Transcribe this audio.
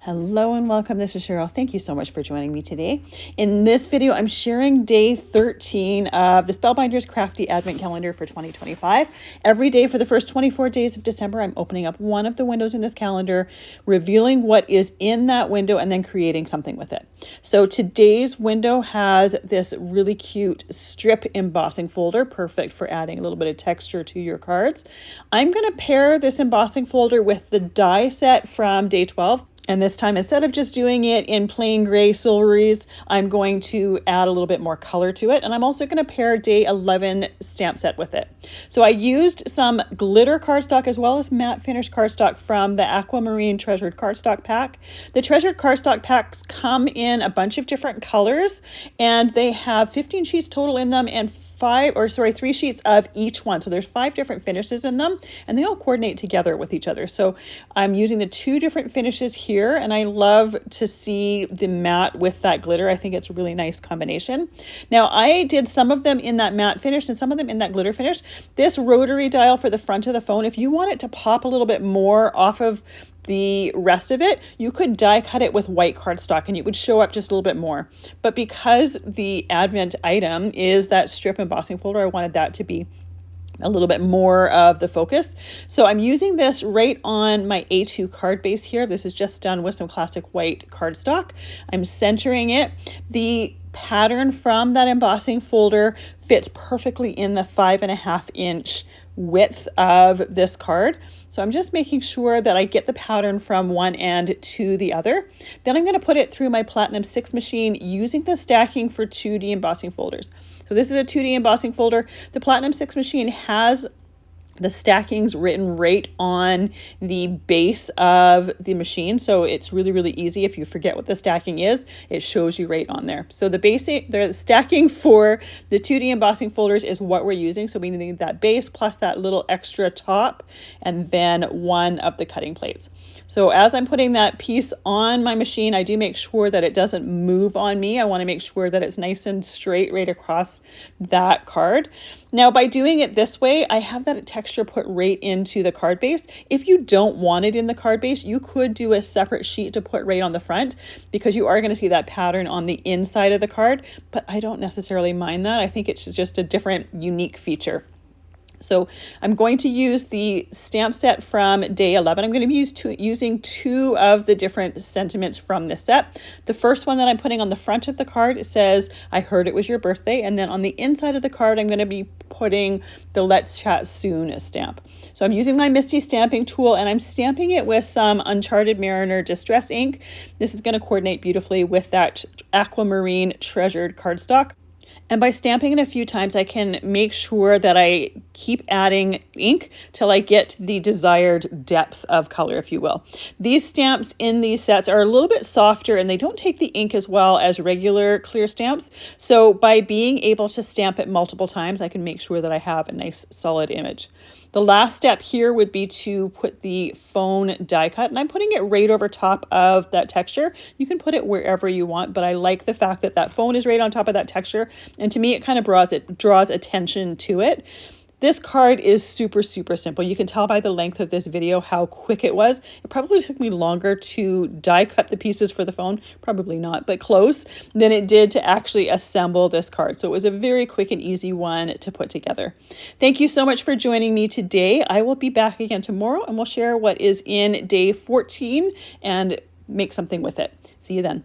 Hello and welcome. This is Cheryl. Thank you so much for joining me today. In this video, I'm sharing day 13 of the Spellbinders Crafty Advent Calendar for 2025. Every day for the first 24 days of December, I'm opening up one of the windows in this calendar, revealing what is in that window, and then creating something with it. So today's window has this really cute strip embossing folder, perfect for adding a little bit of texture to your cards. I'm going to pair this embossing folder with the die set from day 12. And this time, instead of just doing it in plain gray silveries, I'm going to add a little bit more color to it. And I'm also going to pair day 11 stamp set with it. So I used some glitter cardstock as well as matte finish cardstock from the Aquamarine Treasured Cardstock Pack. The Treasured Cardstock Packs come in a bunch of different colors, and they have 15 sheets total in them and 3 sheets of each one. So there's 5 different finishes in them, and they all coordinate together with each other. So I'm using the 2 different finishes here, and I love to see the matte with that glitter. I think it's a really nice combination. Now I did some of them in that matte finish and some of them in that glitter finish. This rotary dial for the front of the phone, if you want it to pop a little bit more off of the rest of it, you could die cut it with white cardstock and it would show up just a little bit more. But because the Advent item is that strip embossing folder, I wanted that to be a little bit more of the focus. So I'm using this right on my A2 card base here. This is just done with some classic white cardstock. I'm centering it. The pattern from that embossing folder fits perfectly in the 5.5 inch width of this card. So I'm just making sure that I get the pattern from one end to the other. Then I'm going to put it through my Platinum 6 machine using the stacking for 2D embossing folders. So this is a 2D embossing folder. The Platinum 6 machine has the stackings written right on the base of the machine. So it's really, really easy. If you forget what the stacking is, it shows you right on there. So the stacking for the 2D embossing folders is what we're using. So we need that base plus that little extra top and then one of the cutting plates. So as I'm putting that piece on my machine, I do make sure that it doesn't move on me. I want to make sure that it's nice and straight right across that card. Now, by doing it this way, I have that texture put right into the card base. If you don't want it in the card base, you could do a separate sheet to put right on the front because you are going to see that pattern on the inside of the card, but I don't necessarily mind that. I think it's just a different, unique feature. So I'm going to use the stamp set from day 11. I'm going to be using 2 of the different sentiments from this set. The first one that I'm putting on the front of the card says, "I heard it was your birthday." And then on the inside of the card, I'm going to be putting the "Let's Chat Soon" stamp. So I'm using my Misty stamping tool and I'm stamping it with some Uncharted Mariner Distress ink. This is going to coordinate beautifully with that Aquamarine Treasured cardstock. And by stamping it a few times, I can make sure that I keep adding ink till I get the desired depth of color, if you will. These stamps in these sets are a little bit softer and they don't take the ink as well as regular clear stamps. So by being able to stamp it multiple times, I can make sure that I have a nice solid image. The last step here would be to put the phone die cut, and I'm putting it right over top of that texture. You can put it wherever you want, but I like the fact that that phone is right on top of that texture, and to me it kind of draws attention to it. This card is super, super simple. You can tell by the length of this video how quick it was. It probably took me longer to die cut the pieces for the phone, probably not, but close, than it did to actually assemble this card. So it was a very quick and easy one to put together. Thank you so much for joining me today. I will be back again tomorrow and we'll share what is in day 14 and make something with it. See you then.